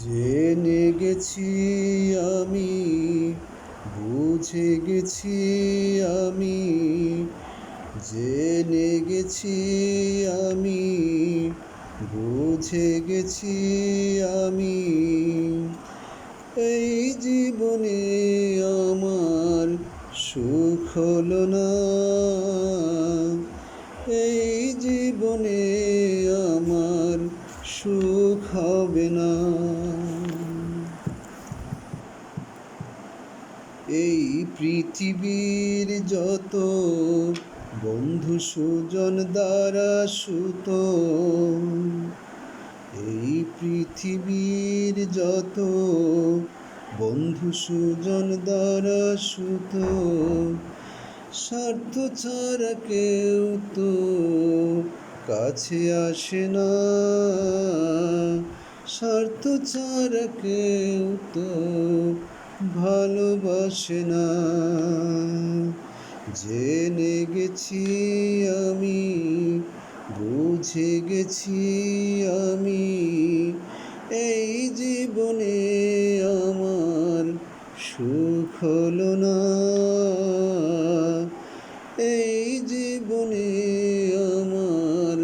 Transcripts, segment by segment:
জেনে গেছি আমি, বুঝে গেছি আমি, জেনে গেছি আমি, বুঝে গেছি আমি, এই জীবনে আমার সুখ হলো না, এই জীবনে আমার সুখ হবে না। এই পৃথিবীর যত বন্ধু সুজন দ্বারা সুত, এই পৃথিবীর যত বন্ধু সুজন দ্বারা সুত, স্বার্থ ছাড়া কেউ তো কাছে আসে না, স্বার্থ ছাড়া কেউ তো ভালোবাসে না। জেনে গেছি আমি, বুঝে গেছি আমি, এই জীবনে আমার সুখ হলো না, এই জীবনে আমার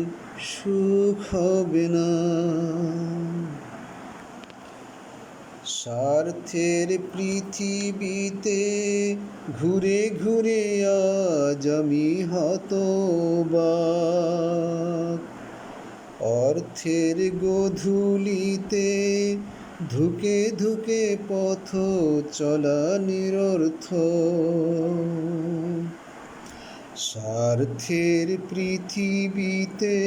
সুখ হবে না। স্বার্থের পৃথিবীতে ঘুরে ঘুরে আজ আমি হতবাক, অর্থের গোধূলিতে ধুকে ধুকে পথ চলা নিরর্থক। স্বার্থের পৃথিবীতে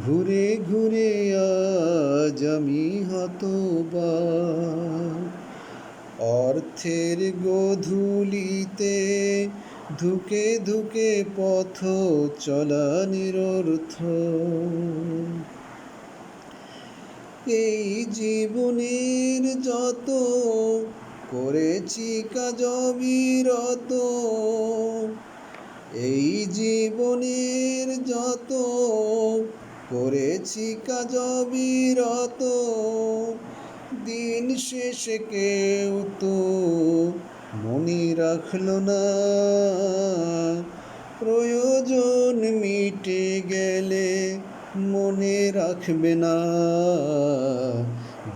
ঘুরে ঘুরে আজ আমি হতবাক, অর্থের গোধূলিতে ধুকে ধুকে পথ চলা নিরর্থক। এই জীবনের যত করেছি কাজ অবিরত, এই জীবনের যত করেছি কাজ অবিরত, দিন শেষে কেউ তো মনে রাখলো না, প্রয়োজন মিটে গেলে মনে রাখবে না।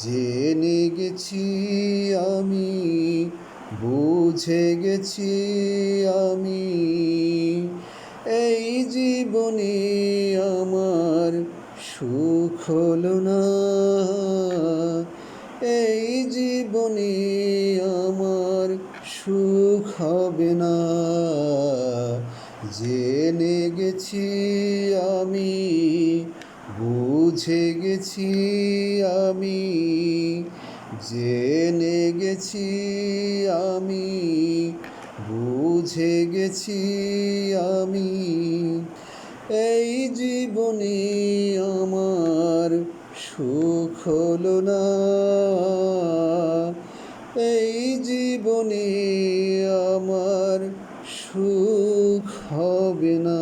জেনে গেছি আমি, বুঝে গেছি আমি, এই জীবনে আমার সুখ হলো না, এই জীবনে আমার সুখ হবে না। জেনে গেছি আমি, বুঝে গেছি আমি, জেনে গেছি আমি, বুঝে গেছি আমি, এই জীবনে আমার সুখ হলো না, এই জীবনে আমার সুখ হবে না।